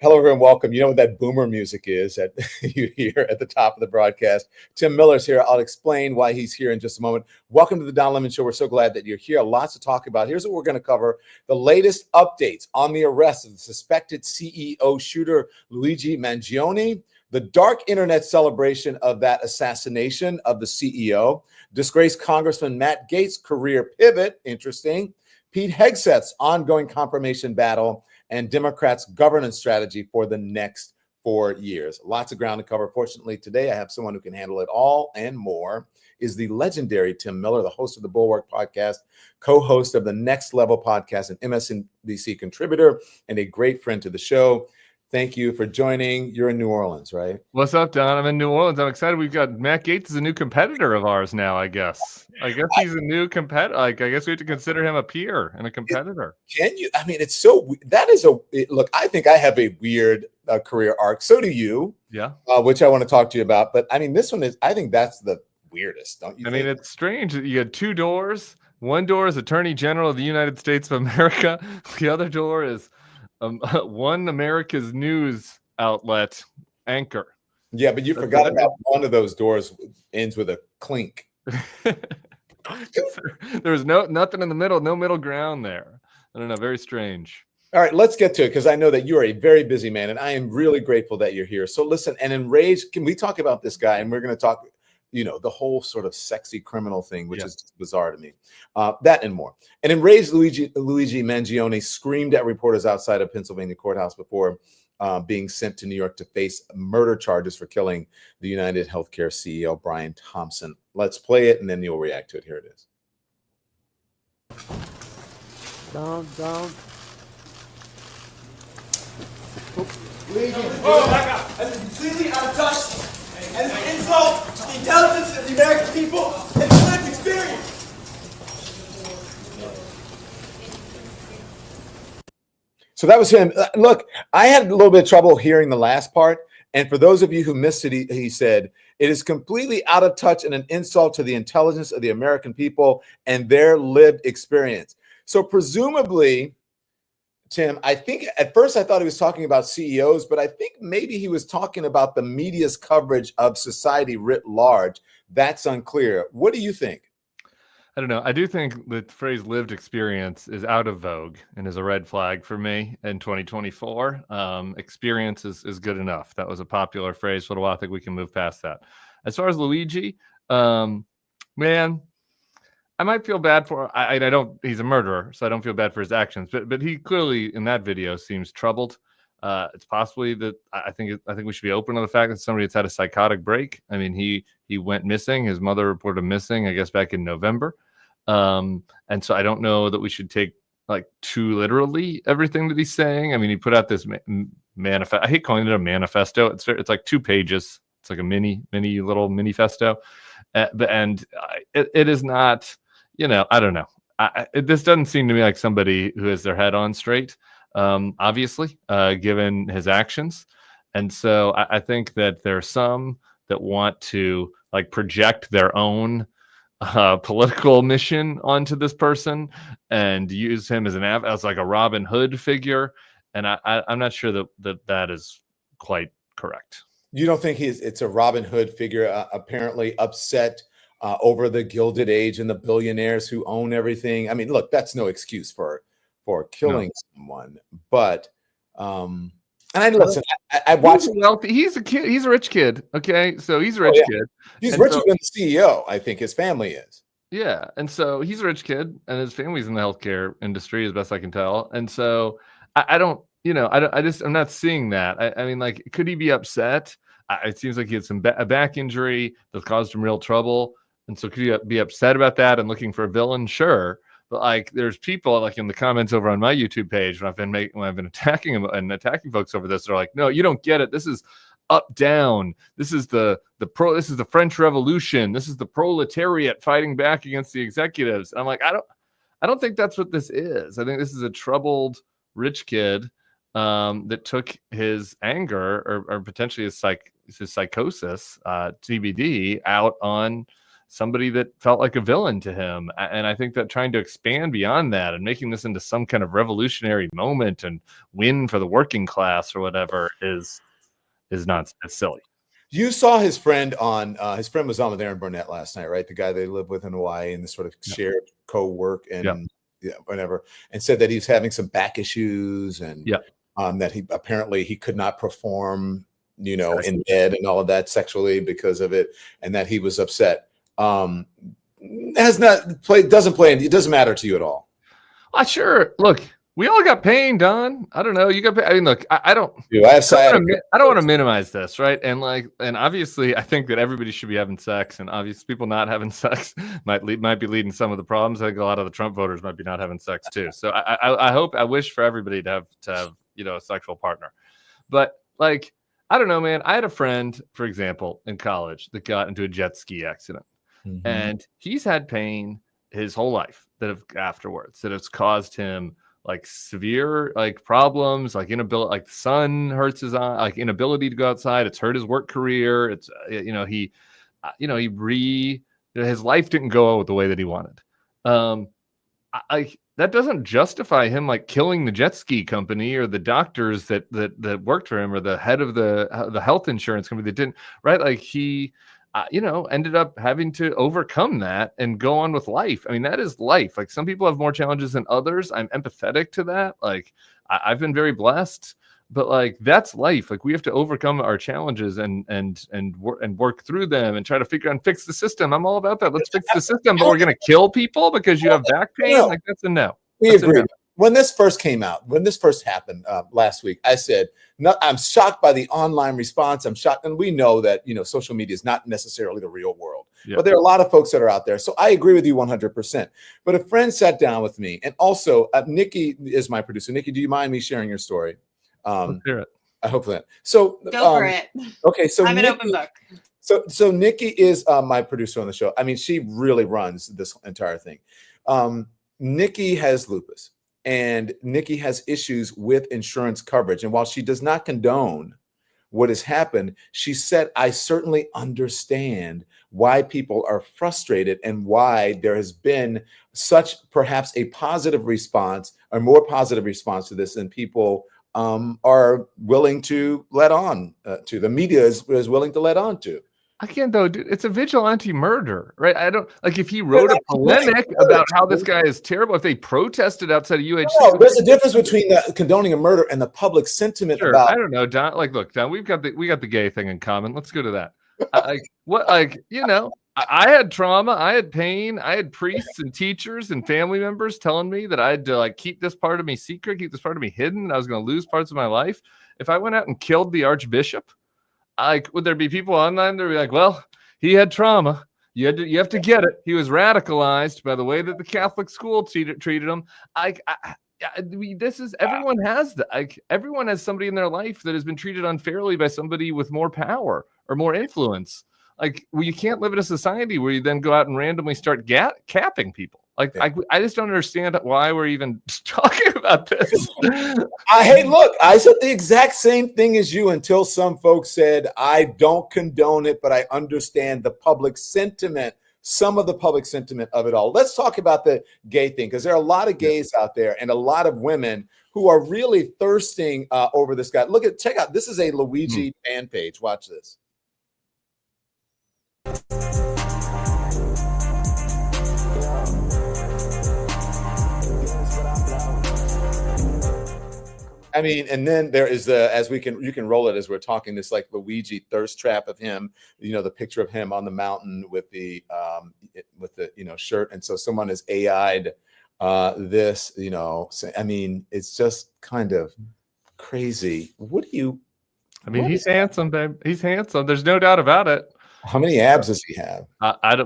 Hello, everyone. Welcome. You know what that boomer music is that you hear at the top of the broadcast. Tim Miller's here. I'll explain why he's here in just a moment. Welcome to the Don Lemon Show. We're so glad that you're here. Lots to talk about. Here's what we're going to cover. The latest updates on the arrest of the suspected CEO shooter, Luigi Mangione, the dark internet celebration of that assassination of the CEO, disgraced Congressman Matt Gaetz' career pivot, interesting, Pete Hegseth's ongoing confirmation battle, and Democrats' governance strategy for the next 4 years. Lots of ground to cover. Fortunately, today I have someone who can handle it all and more. Is the legendary Tim Miller, the host of the Bulwark podcast, co-host of the Next Level podcast, an MSNBC contributor, and a great friend to the show. Thank you for joining. You're in New Orleans, right? What's up, Don? I'm in New Orleans. I'm excited. We've got Matt Gaetz is a new competitor of ours now, I guess. He's a new competitor. I guess we have to consider him a peer and a competitor. Can you? I mean, it's so, look, I think I have a weird career arc. So do you. Yeah. Which I want to talk to you about. But I mean, this one is, I think that's the weirdest, don't you think? I mean, it's strange. You had two doors. One door is Attorney General of the United States of America. The other door is One America's news outlet anchor. Yeah, but you forgot about one of those doors ends with a clink. There's nothing in the middle, no middle ground there. I don't know, very strange. All right, let's get to it because I know that you are a very busy man, and I am really grateful that you're here. So listen, and in Rage, can we talk about this guy? And we're going to talk, the whole sort of sexy criminal thing, which is just bizarre to me. That and more. And in Rage, Luigi Mangione screamed at reporters outside a Pennsylvania courthouse before being sent to New York to face murder charges for killing the United Healthcare CEO, Brian Thompson. Let's play it, and then you'll react to it. Here it is. Down. Oh, back up. That's completely out of touch. And it's an insult to the intelligence of the American people and the lived experience. So that was him. Look, I had a little bit of trouble hearing the last part. And for those of you who missed it, he said, it is completely out of touch and an insult to the intelligence of the American people and their lived experience. So presumably, Tim, I think at first I thought he was talking about CEOs, but I think maybe he was talking about the media's coverage of society writ large. That's unclear. What do you think? I don't know. I do think the phrase lived experience is out of vogue and is a red flag for me in 2024. Experience is good enough. That was a popular phrase for a while. I think we can move past that. As far as Luigi, man, I might feel bad for. I don't. He's a murderer, so I don't feel bad for his actions. But he clearly in that video seems troubled. It's possibly that I think we should be open to the fact that somebody that's had a psychotic break. I mean, he went missing. His mother reported him missing, I guess, back in November. And so I don't know that we should take like too literally everything that he's saying. I mean, he put out this manifesto. I hate calling it a manifesto. It's like 2 pages. It's like a mini little manifesto. It is not. I don't know. This doesn't seem to me like somebody who has their head on straight. Obviously, given his actions. And so I think that there are some that want to like project their own political mission onto this person and use him as like a Robin Hood figure. And I'm not sure that is quite correct. You don't think it's a Robin Hood figure, apparently upset over the Gilded Age and the billionaires who own everything? I mean, look, that's no excuse for killing someone, but and I listen. I watched. He's a kid. He's a rich kid. Okay, so he's a rich kid. He's richer than the CEO. I think his family is. Yeah, and so he's a rich kid, and his family's in the healthcare industry, as best I can tell. And so I don't. I'm not seeing that. I mean, like, could he be upset? It seems like he had a back injury that caused him real trouble, and so could he be upset about that and looking for a villain? Sure. But like, there's people like in the comments over on my YouTube page when I've been attacking him and attacking folks over this. They're like, no, you don't get it. This is up down. This is the French Revolution. This is the proletariat fighting back against the executives. And I'm like, I don't think that's what this is. I think this is a troubled rich kid that took his anger or potentially his psychosis, TBD, out on somebody that felt like a villain to him. And I think that trying to expand beyond that and making this into some kind of revolutionary moment and win for the working class or whatever is not, it's silly. You saw his friend on his friend was on with Aaron Burnett last night, right? The guy they live with in Hawaii and the sort of shared co-work and whatever, and said that he's having some back issues and that he apparently he could not perform, you know, in bed and all of that sexually because of it, and that he was upset. Has not played, doesn't play, it doesn't matter to you at all. Sure. Look, we all got pain, Don. I don't know. You got pain. I mean, look, I don't want to minimize this, right? And obviously, I think that everybody should be having sex, and obviously, people not having sex might be leading some of the problems. I think a lot of the Trump voters might be not having sex too. So I wish for everybody to have you know, a sexual partner, but like, I don't know, man. I had a friend, for example, in college that got into a jet ski accident, and he's had pain his whole life that has caused him like severe like problems, like inability, like the sun hurts his eye, like inability to go outside. It's hurt his work career. It's his life didn't go the way that he wanted. That doesn't justify him like killing the jet ski company or the doctors that worked for him or the head of the health insurance company that didn't, right? Like he ended up having to overcome that and go on with life. I mean, that is life. Like some people have more challenges than others. I'm empathetic to that. Like I've been very blessed, but like that's life. Like we have to overcome our challenges and work through them and try to figure out and fix the system. I'm all about that. Let's fix the system, but we're going to kill people because you have back pain. Like that's a no. We agree. When this first came out, when this first happened last week, I said, no, I'm shocked by the online response. I'm shocked. And we know that, you know, social media is not necessarily the real world, but there are a lot of folks that are out there. So I agree with you 100%. But a friend sat down with me, and also Nikki is my producer. Nikki, do you mind me sharing your story? Let's hear it. I hope that. So go for it. Okay. So I'm an open book. So Nikki is my producer on the show. I mean, she really runs this entire thing. Nikki has lupus. And Nikki has issues with insurance coverage. And while she does not condone what has happened, she said, I certainly understand why people are frustrated and why there has been such perhaps a positive response or more positive response to this than people are willing to let on to. The media is willing to let on to. I can't though, dude. It's a vigilante murder, right? I don't like if he wrote a polemic about how this guy is terrible. If they protested outside of UHC, there's a difference between condoning a murder and the public sentiment about. I don't know, Don. Like, look, Don, we got the gay thing in common. Let's go to that. I had trauma, I had pain, I had priests and teachers and family members telling me that I had to like keep this part of me secret, keep this part of me hidden. I was going to lose parts of my life if I went out and killed the archbishop. Would there be people online that would be like, well, he had trauma. You have to get it. He was radicalized by the way that the Catholic school treated him. Everyone has that. Everyone has somebody in their life that has been treated unfairly by somebody with more power or more influence. You can't live in a society where you then go out and randomly start capping people. I just don't understand why we're even talking about this. Hey, look, I said the exact same thing as you until some folks said, I don't condone it, but I understand the public sentiment, some of the public sentiment of it all. Let's talk about the gay thing, because there are a lot of gays out there and a lot of women who are really thirsting over this guy. Check out, this is a Luigi fan page. Watch this. I mean, and then there is you can roll it as we're talking, this like Luigi thirst trap of him, the picture of him on the mountain with the shirt. And so someone has AI'd this, I mean, it's just kind of crazy. He's handsome, babe. He's handsome. There's no doubt about it. How many abs does he have?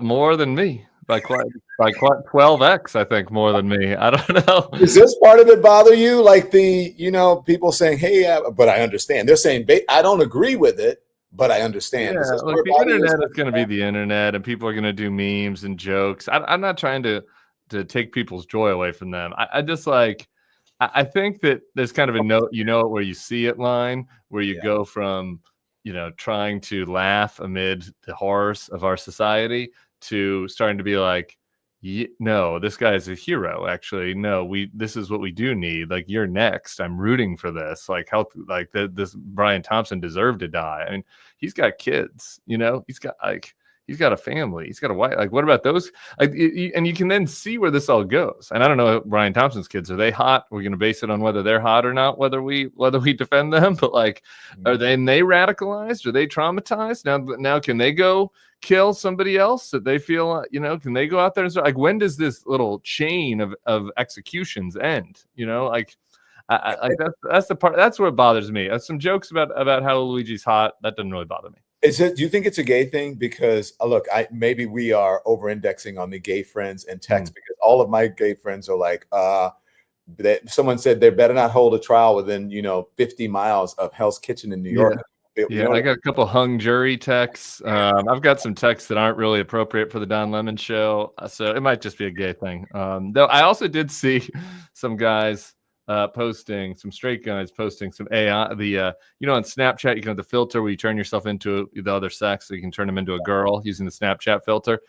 More than me. By quite 12x, I think, more than me. I don't know. Does this part of it bother you? Like people saying, hey, but I understand. They're saying, I don't agree with it, but I understand. Yeah, look, the internet is going to be the internet, and people are going to do memes and jokes. I'm not trying to take people's joy away from them. I just I think that there's kind of a note, where you see it line, where you go from, trying to laugh amid the horrors of our society to starting to be like, no, this guy is a hero. Actually, no, this is what we do need. Like, you're next. I'm rooting for this. Like, this Brian Thompson deserved to die. I mean, he's got kids, he's got a family, he's got a wife. Like, what about those? Like, and you can then see where this all goes. And I don't know, Brian Thompson's kids, are they hot? We're going to base it on whether they're hot or not, whether we defend them. But like, are they radicalized? Are they traumatized? Now can they go kill somebody else that they feel, can they go out there and start, like, when does this little chain of executions end? That's the part, that's what bothers me. Some jokes about how Luigi's hot, that doesn't really bother me. Do you think it's a gay thing? Because look, maybe we are over-indexing on the gay friends and text, because all of my gay friends are like, someone said they better not hold a trial within 50 miles of Hell's Kitchen in New York. Yeah, I got a couple hung jury texts. I've got some texts that aren't really appropriate for the Don Lemon show, so it might just be a gay thing. Though I also did see some guys posting, some straight guys posting some AI. On Snapchat you can have the filter where you turn yourself into the other sex, so you can turn them into a girl using the Snapchat filter.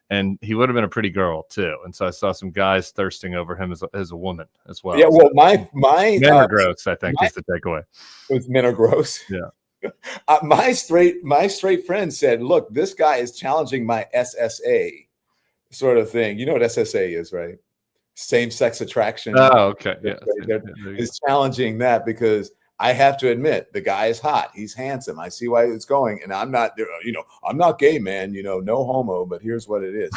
And he would have been a pretty girl too. And so I saw some guys thirsting over him as a woman as well. Yeah, well, my men are gross, I think, is the takeaway. Men are gross. Yeah. My straight friend said, look, this guy is challenging my SSA sort of thing. You know what SSA is, right? Same-sex attraction. Oh, okay. Yeah. Is challenging that, because I have to admit, the guy is hot. He's handsome. I see why it's going. And I'm not, I'm not gay, man, no homo, but here's what it is.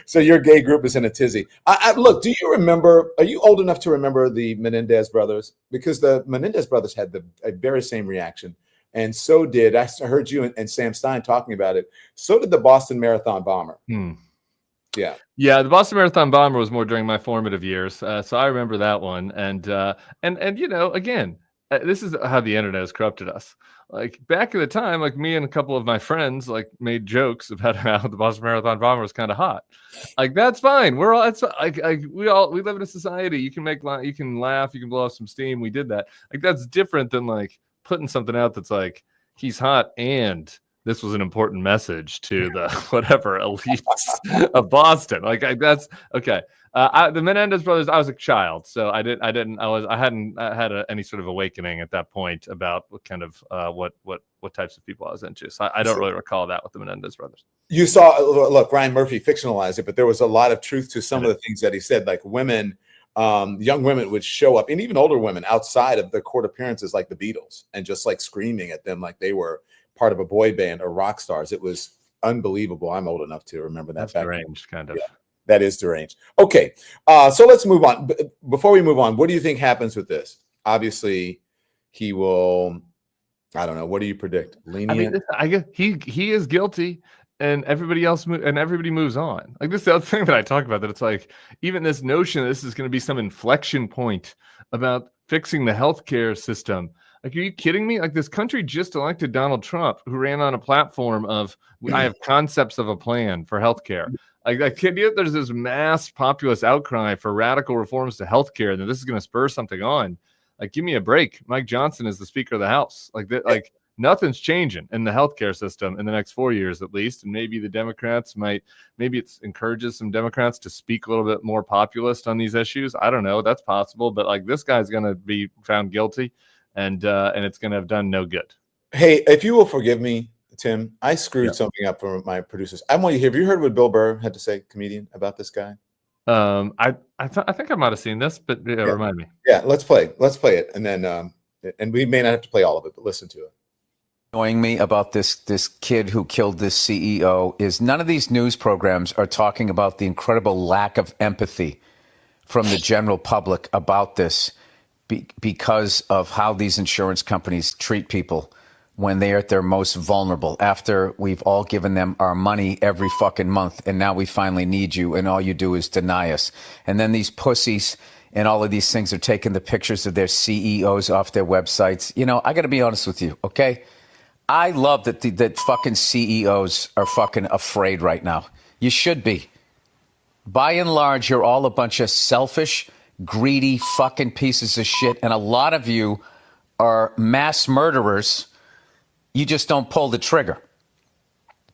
So your gay group is in a tizzy. Look, do you remember, are you old enough to remember the Menendez brothers? Because the Menendez brothers had the very same reaction. And so did, I heard you and Sam Stein talking about it. So did the Boston Marathon bomber. Yeah. Yeah. The Boston Marathon bomber was more during my formative years. So I remember that one. And again, this is how the internet has corrupted us. Like, back in the time, like, me and a couple of my friends like made jokes about how the Boston Marathon bomber was kind of hot. Like, that's fine. We live in a society. You can you can laugh, you can blow off some steam. We did that. Like, that's different than like putting something out that's like, he's hot and this was an important message to the whatever elites of Boston. Like, that's okay. The Menendez brothers, I was a child, so I hadn't had any sort of awakening at that point about what kind of what types of people I was into. So I don't really recall that with the Menendez brothers. You saw, look, Ryan Murphy fictionalized it, but there was a lot of truth to some of the things that he said. Like, women, young women would show up, and even older women, outside of the court appearances, like the Beatles, and just like screaming at them like they were part of a boy band or rock stars. It was unbelievable. I'm old enough to remember that. That's deranged, kind of. Yeah, that is deranged. Okay, so let's move on. Before we move on, what do you think happens with this? Obviously, he will. I don't know. What do you predict? Lenient? I guess he is guilty, and everybody else everybody moves on. Like, this is the other thing that I talk about, that it's like, even this notion that this is going to be some inflection point about fixing the healthcare system. Like, are you kidding me? Like, this country just elected Donald Trump, who ran on a platform of, I have concepts of a plan for healthcare. Like, there's this mass populist outcry for radical reforms to healthcare, and that this is going to spur something on. Like, give me a break. Mike Johnson is the Speaker of the House. Like, nothing's changing in the healthcare system in the next 4 years, at least. And maybe the Democrats maybe it encourages some Democrats to speak a little bit more populist on these issues. I don't know. That's possible. But like, this guy's going to be found guilty. And it's going to have done no good. Hey, if you will forgive me, Tim, I screwed something up for my producers. I want you to hear. Have you heard what Bill Burr had to say, comedian, about this guy? I think I might have seen this, but remind me. Yeah, let's play it, and then and we may not have to play all of it, but listen to it. Annoying me about this kid who killed this CEO is none of these news programs are talking about the incredible lack of empathy from the general public about this. Because of how these insurance companies treat people when they're at their most vulnerable, after we've all given them our money every fucking month, and now we finally need you, and all you do is deny us. And then these pussies and all of these things are taking the pictures of their CEOs off their websites. I got to be honest with you, okay? I love that fucking CEOs are fucking afraid right now. You should be. By and large, you're all a bunch of selfish, greedy fucking pieces of shit, and a lot of you are mass murderers You just don't pull the trigger.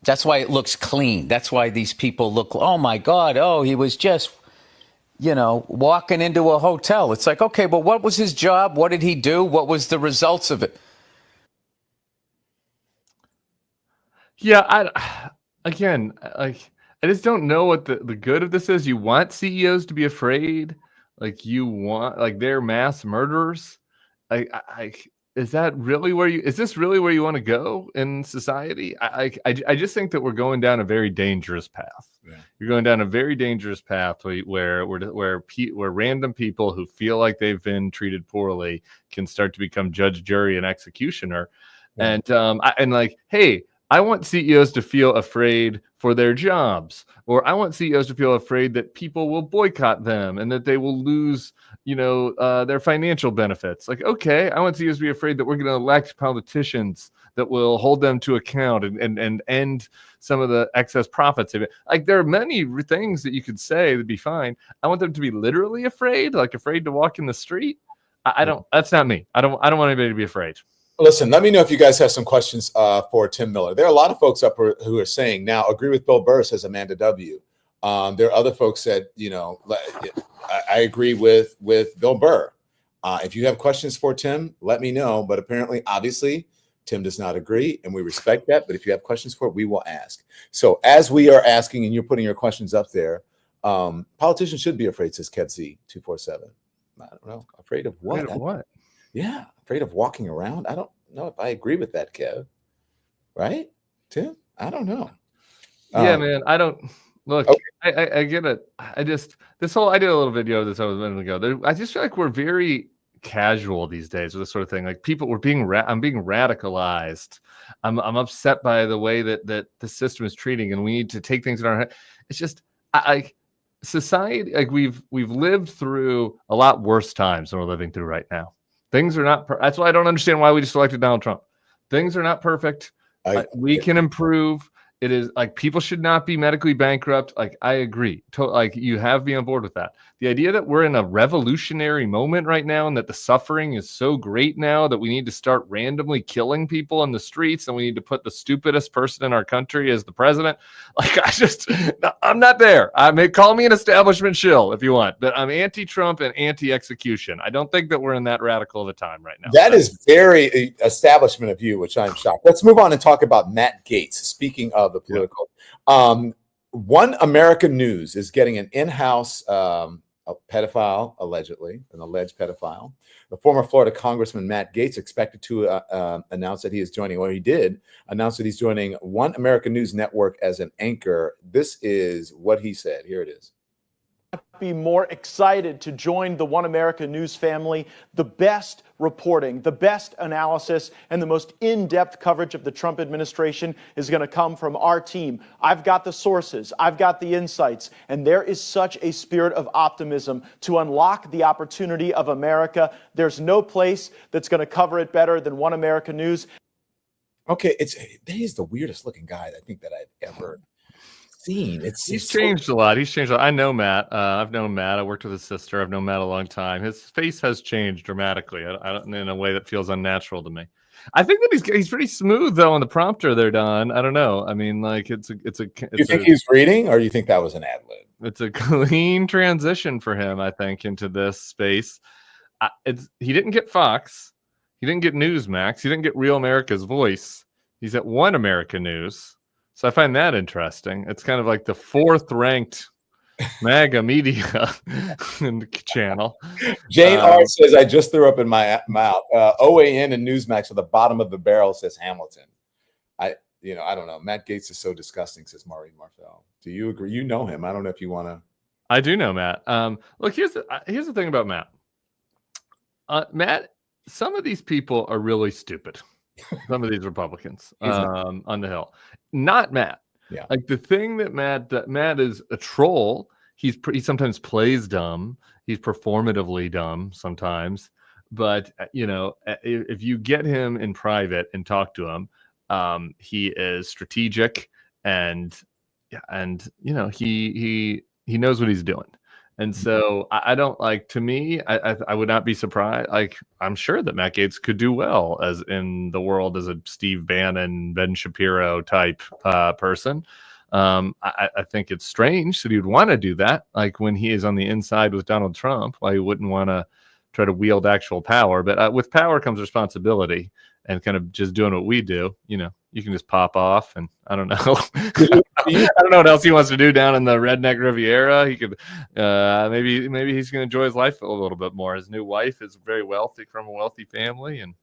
That's why it looks clean. That's why these people look, oh my God, oh, he was just, walking into a hotel. It's like, okay, but what was his job? What did he do? What was the results of it? Yeah, I just don't know what the good of this is. You want CEOs to be afraid, you want they're mass murderers. Is that really is this really where you want to go in society? I just think that we're going down a very dangerous path. Yeah. You're going down a very dangerous path where random people who feel like they've been treated poorly can start to become judge, jury, and executioner. Yeah. Hey, I want CEOs to feel afraid for their jobs, or I want CEOs to feel afraid that people will boycott them and that they will lose, their financial benefits. Okay, I want CEOs to be afraid that we're going to elect politicians that will hold them to account and end some of the excess profits of it. There are many things that you could say would be fine. I want them to be literally afraid, afraid to walk in the street. I don't. That's not me. I don't want anybody to be afraid. Listen, let me know if you guys have some questions for Tim Miller. There are a lot of folks up who are saying, now, agree with Bill Burr, says Amanda W. There are other folks that, I agree with Bill Burr. If you have questions for Tim, let me know. But apparently, obviously, Tim does not agree, and we respect that. But if you have questions for it, we will ask. So as we are asking and you're putting your questions up there, politicians should be afraid, says KetZ247. I don't know. Afraid of what? Afraid of what? Yeah, afraid of walking around. I don't know if I agree with that, Kev. Right, Tim? I don't know. Yeah, man. I don't look. Okay. I get it. I did a little video of this a minute ago. I just feel like we're very casual these days with this sort of thing. I'm being radicalized. I'm upset by the way that the system is treating, and we need to take things in our head. It's just society. We've lived through a lot worse times than we're living through right now. Things are not. That's why I don't understand why we just elected Donald Trump. Things are not perfect. We can improve. It is people should not be medically bankrupt. I agree. You have me on board with that. The idea that we're in a revolutionary moment right now and that the suffering is so great now that we need to start randomly killing people in the streets and we need to put the stupidest person in our country as the president. I'm not there. Call me an establishment shill if you want, but I'm anti-Trump and anti-execution. I don't think that we're in that radical of a time right now. That is very establishment of you, which I'm shocked. Let's move on and talk about Matt Gaetz. Speaking of the political, One America News is getting an in-house pedophile, allegedly, an alleged pedophile. The former Florida Congressman Matt Gaetz expected to announce that he is joining, or he did announce that he's joining One America News Network as an anchor. This is what he said. Here it is. Be more excited to join the One America News family. The best reporting, the best analysis, and the most in-depth coverage of the Trump administration is going to come from our team. I've got the sources, I've got the insights, and there is such a spirit of optimism to unlock the opportunity of America. There's no place that's going to cover it better than One America News. Okay, he's the weirdest looking guy I think that I've ever seen. He's changed a lot. I know Matt. I've known Matt. I worked with his sister. I've known Matt a long time. His face has changed dramatically. I don't, in a way that feels unnatural to me. I think that he's pretty smooth though on the prompter there, Don. I don't know. I mean, it's a. You think he's reading, or you think that was an ad lib? It's a clean transition for him, I think, into this space. He didn't get Fox. He didn't get Newsmax. He didn't get Real America's Voice. He's at One America News. So I find that interesting. It's kind of like the fourth ranked MAGA media channel. Jane R says, I just threw up in my mouth. OAN and Newsmax are the bottom of the barrel, says Hamilton. I don't know. Matt Gaetz is so disgusting, says Maureen Marfell. Do you agree? You know him. I don't know if you want to. I do know Matt. Look, here's the thing about Matt. Matt, some of these people are really stupid. Some of these Republicans on the Hill, not Matt. Yeah, the thing that Matt is a troll. He sometimes plays dumb. He's performatively dumb sometimes. But if you get him in private and talk to him, he is strategic and he knows what he's doing. And so I don't like, to me, I would not be surprised. Like, I'm sure that Matt Gaetz could do well as in the world as a Steve Bannon, Ben Shapiro type person. I think it's strange that he would want to do that. Like when he is on the inside with Donald Trump, why he wouldn't want to try to wield actual power. But with power comes responsibility, and kind of just doing what we do, you know, you can just pop off, and I don't know. I don't know what else he wants to do down in the redneck Riviera. He could maybe he's going to enjoy his life a little bit more. His new wife is very wealthy, from a wealthy family, and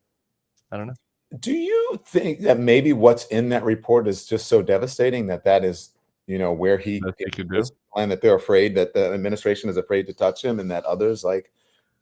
I don't know. Do you think that maybe what's in that report is just so devastating that is, you know, where he could do, and that they're afraid, that the administration is afraid to touch him, and that others like,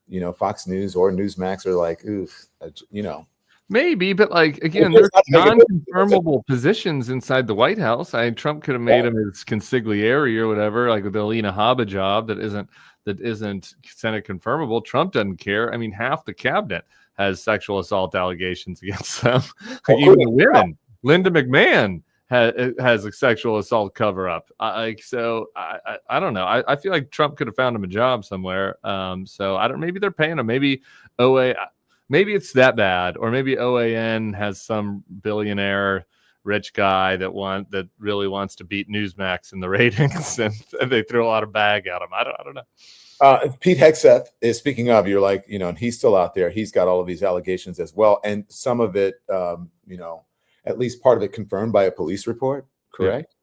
you know, Fox News or Newsmax are like, oof, you know. Maybe, but like again, there's non-confirmable positions inside the White House. Trump could have made him his consigliere or whatever, like with the Alina Habba job that isn't Senate confirmable. Trump doesn't care. I mean, half the cabinet has sexual assault allegations against them. Even the women. Linda McMahon has a sexual assault cover up. I don't know. I feel like Trump could have found him a job somewhere. So I don't. Maybe they're paying him. Maybe OA. Maybe it's that bad, or maybe OAN has some billionaire rich guy that really wants to beat Newsmax in the ratings, and they threw a lot of bag at him. I don't know. Pete Hegseth is, speaking of, you're like, you know, and he's still out there. He's got all of these allegations as well, and some of it, you know, at least part of it confirmed by a police report, correct? Yeah.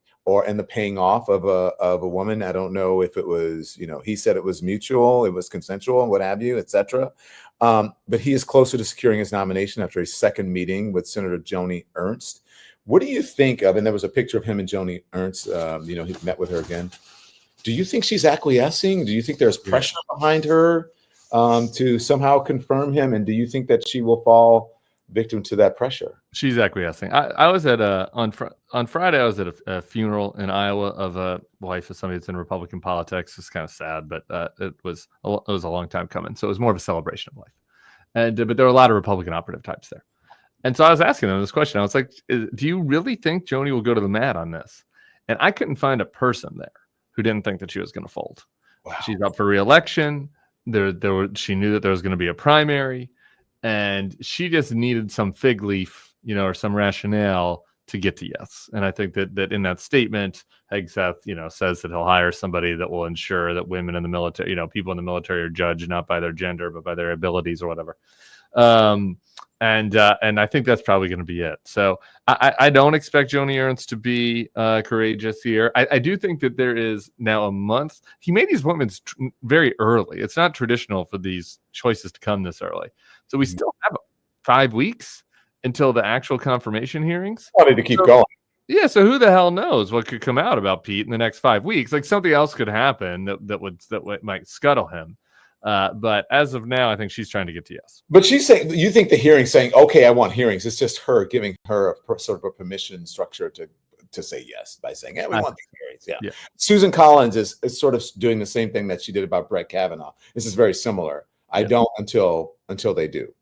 And the paying off of a woman. I don't know if it was, you know, he said it was mutual, it was consensual, and what have you, etc. But he is closer to securing his nomination after a second meeting with Senator Joni Ernst. What do you think of? And there was a picture of him and Joni Ernst. You know, he met with her again. Do you think she's acquiescing? Do you think there's pressure behind her to somehow confirm him? And do you think that she will fall victim to that pressure? She's acquiescing. I was at on Friday. I was at a funeral in Iowa of a wife of somebody that's in Republican politics. It's kind of sad, but it was a long time coming. So it was more of a celebration of life. But there were a lot of Republican operative types there. And so I was asking them this question. I was like, do you really think Joni will go to the mat on this? And I couldn't find a person there who didn't think that she was going to fold. Wow. She's up for re-election. She knew that there was going to be a primary. And she just needed some fig leaf, you know, or some rationale to get to yes. And I think that in that statement, Hegseth, you know, says that he'll hire somebody that will ensure that women in the military, you know, people in the military are judged not by their gender, but by their abilities or whatever. And I think that's probably going to be it. So I don't expect Joni Ernst to be courageous here. I do think that there is now a month. He made these appointments very early. It's not traditional for these choices to come this early. So we still have 5 weeks until the actual confirmation hearings. Wanted to keep going. Yeah, so who the hell knows what could come out about Pete in the next 5 weeks? Like something else could happen that might scuttle him. But as of now, I think she's trying to get to yes. But she's saying, you think the hearing saying, okay, I want hearings. It's just her giving her sort of a permission structure to say yes by saying, yeah, we want these hearings. Yeah. Susan Collins is sort of doing the same thing that she did about Brett Kavanaugh. This is very similar. I don't until they do.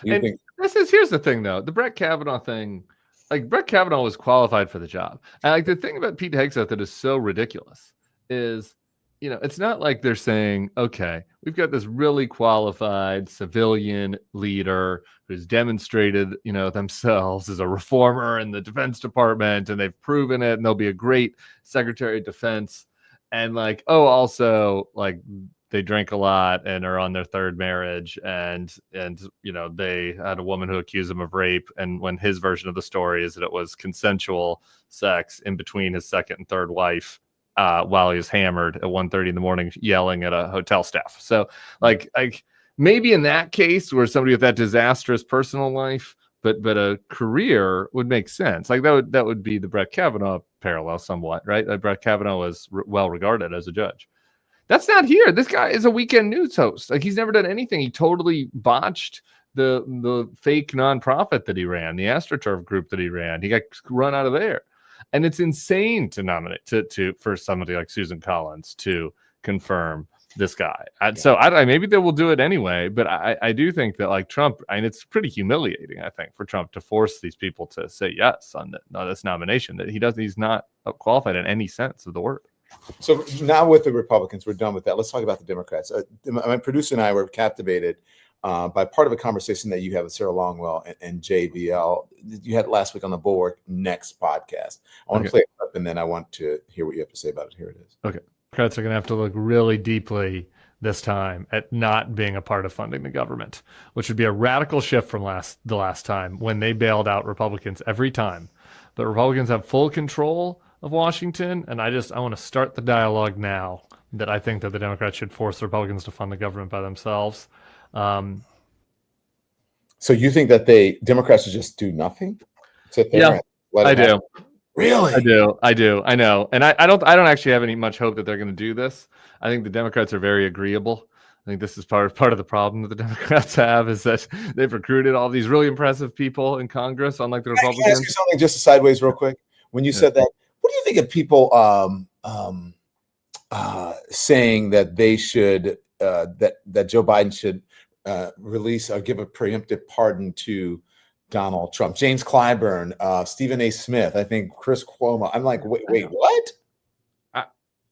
Here's the thing though. The Brett Kavanaugh thing, like Brett Kavanaugh was qualified for the job. And like the thing about Pete Hegseth that is so ridiculous is, you know, it's not like they're saying, okay, we've got this really qualified civilian leader who's demonstrated, you know, themselves as a reformer in the Defense Department, and they've proven it, and they'll be a great Secretary of Defense. And like, oh, also like they drink a lot and are on their third marriage, and you know, they had a woman who accused him of rape, and when his version of the story is that it was consensual sex in between his second and third wife. While he was hammered at 1:30 in the morning, yelling at a hotel staff. So like maybe in that case where somebody with that disastrous personal life, but a career would make sense. Like that would be the Brett Kavanaugh parallel somewhat, right? Like Brett Kavanaugh was well regarded as a judge. That's not here. This guy is a weekend news host. Like he's never done anything. He totally botched the fake nonprofit that he ran, the AstroTurf group that he ran. He got run out of there. And it's insane to nominate for somebody like Susan Collins to confirm this guy. And so maybe they will do it anyway. But I do think that like Trump, and it's pretty humiliating, I think, for Trump to force these people to say yes on this nomination that he's not qualified in any sense of the word. So now with the Republicans, we're done with that. Let's talk about the Democrats. My producer and I were captivated by part of a conversation that you have with Sarah Longwell and JBL. You had last week on the Bulwark Next podcast. I want to play it up, and then I want to hear what you have to say about it. Here it is. Okay. Democrats are going to have to look really deeply this time at not being a part of funding the government, which would be a radical shift from the last time when they bailed out Republicans every time. But Republicans have full control of Washington, and I want to start the dialogue now that I think that the Democrats should force the Republicans to fund the government by themselves. So you think that Democrats should just do nothing? Sit there and let it happen? Really? I do. I know. And I don't actually have any much hope that they're going to do this. I think the Democrats are very agreeable. I think this is part of the problem that the Democrats have, is that they've recruited all these really impressive people in Congress, unlike the Republicans. Can I ask you something just sideways real quick? When you said that, what do you think of people saying that they should that Joe Biden should release or give a preemptive pardon to Donald Trump? James Clyburn, Stephen A. Smith, I think Chris Cuomo. I'm like, wait, what?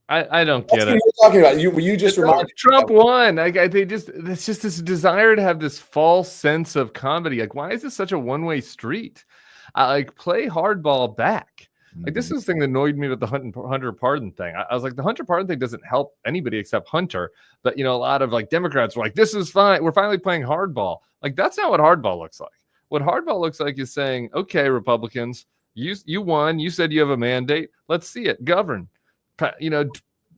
I don't get it. What you're talking about? You just reminded Trump won. It's just this desire to have this false sense of comedy. Like, why is this such a one-way street? Play hardball back. Like, this is the thing that annoyed me with the Hunter pardon thing. I was like, the Hunter pardon thing doesn't help anybody except Hunter. But, a lot of Democrats were like, this is fine. We're finally playing hardball. Like, that's not what hardball looks like. What hardball looks like is saying, okay, Republicans, you won. You said you have a mandate. Let's see it. Govern.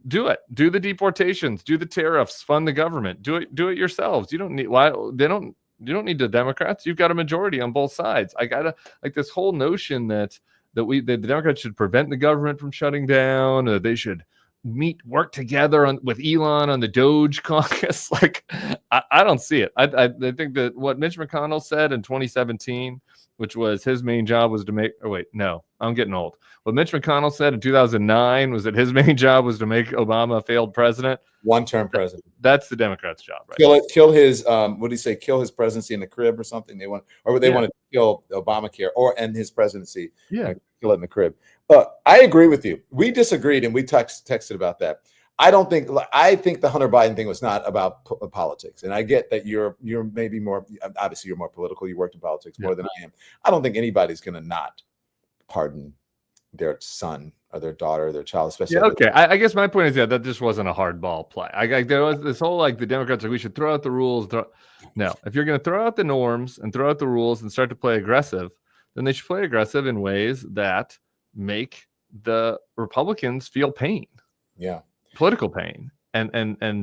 Do it. Do the deportations. Do the tariffs. Fund the government. Do it yourselves. You don't need. Why they don't. You don't need the Democrats. You've got a majority on both sides. I gotta this whole notion that the Democrats should prevent the government from shutting down. Or they should work together with Elon on the Doge caucus. I don't see it. I think that what Mitch McConnell said in 2017, which was his main job was to make. Oh wait, no, I'm getting old. What Mitch McConnell said in 2009 was that his main job was to make Obama a failed president. One-term president. That's the Democrats' job, right? Kill his. What did he say? Kill his presidency in the crib or something. They want to kill Obamacare and his presidency. Yeah, kill it in the crib. I agree with you. We disagreed and we texted about that. I think the Hunter Biden thing was not about politics, and I get that you're maybe more. Obviously, you're more political. You worked in politics more than I am. I don't think anybody's going to not pardon their son or their daughter or their child, especially. Yeah, okay. I guess my point is that just wasn't a hardball play. There was this whole the Democrats we should throw out the rules. No, if you're going to throw out the norms and throw out the rules and start to play aggressive, then they should play aggressive in ways that make the Republicans feel pain. Yeah. Political pain, and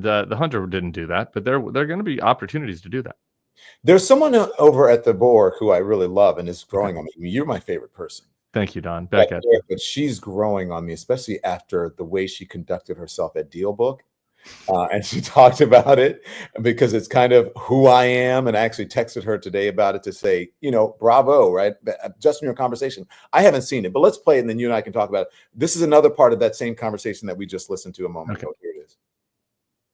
the Hunter didn't do that, but there are going to be opportunities to do that. There's someone over at the Bulwark who I really love and is growing on me. You're my favorite person. Thank you, Don. But she's growing on me, especially after the way she conducted herself at Deal Book. And she talked about it because it's kind of who I am. And I actually texted her today about it to say, bravo, right? Just in your conversation. I haven't seen it, but let's play it and then you and I can talk about it. This is another part of that same conversation that we just listened to a moment ago. Here it is.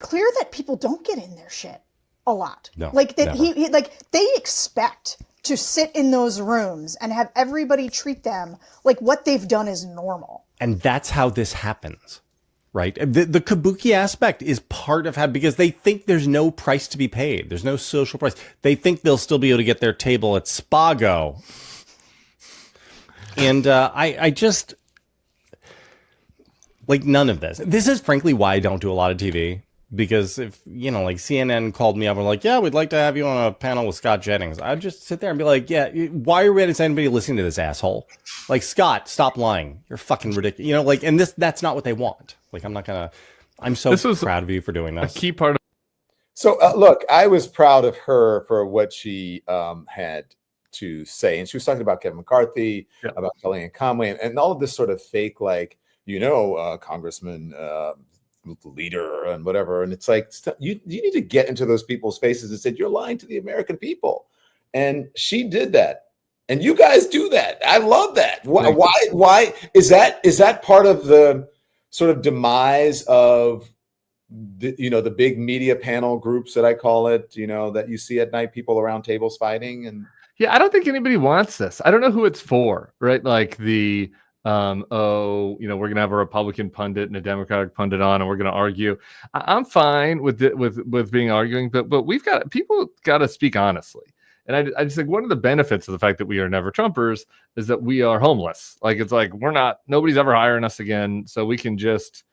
Clear that people don't get in their shit a lot. No, they expect to sit in those rooms and have everybody treat them like what they've done is normal. And that's how this happens. Right. The kabuki aspect is part of how, because they think there's no price to be paid. There's no social price. They think they'll still be able to get their table at Spago. And I just none of this. This is frankly why I don't do a lot of TV, because if, CNN called me up and like, yeah, we'd like to have you on a panel with Scott Jennings. I'd just sit there and be like, yeah, why are we anybody listening to this asshole? Scott, stop lying. You're fucking ridiculous. And that's not what they want. I'm so proud of you for doing this. A key part of. So look, I was proud of her for what she had to say. And she was talking about Kevin McCarthy, about Kellyanne Conway, and all of this sort of fake, Congressman, leader and whatever. And it's you need to get into those people's faces and said, you're lying to the American people. And she did that. And you guys do that. I love that. Why is that part of the sort of demise of the big media panel groups that I call it, that you see at night, people around tables fighting? And yeah, I don't think anybody wants this. I don't know who it's for, right? we're going to have a Republican pundit and a Democratic pundit on, and we're going to argue. I'm fine with being arguing, but people got to speak honestly. And I just think one of the benefits of the fact that we are never Trumpers is that we are homeless. Like, it's like, nobody's ever hiring us again. So we can just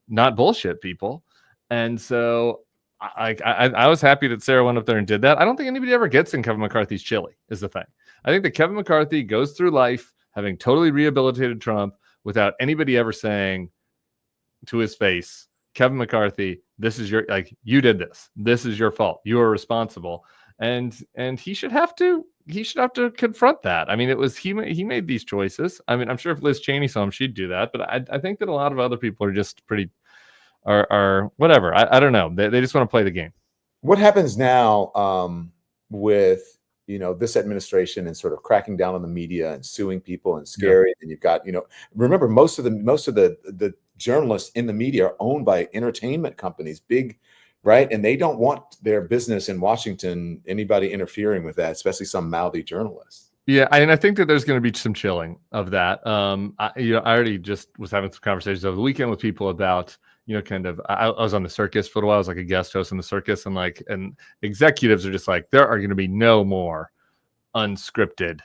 not bullshit people. And so I was happy that Sarah went up there and did that. I don't think anybody ever gets in Kevin McCarthy's chili is the thing. I think that Kevin McCarthy goes through life having totally rehabilitated Trump without anybody ever saying to his face, Kevin McCarthy, this is you did this. This is your fault. You are responsible. And he should have to confront that. I mean, it was he made these choices. I mean, I'm sure if Liz Cheney saw him, she'd do that. But I think that a lot of other people are just are whatever. I don't know. They just want to play the game. What happens now with this administration and sort of cracking down on the media and suing people and scary? And you've got remember most of the journalists in the media are owned by entertainment companies, big. Right. And they don't want their business in Washington, anybody interfering with that, especially some mouthy journalists. Yeah. And I think that there's going to be some chilling of that. I already just was having some conversations over the weekend with people about, I was on the circus for a while. I was like a guest host on the circus, and executives are just like, there are going to be no more unscripted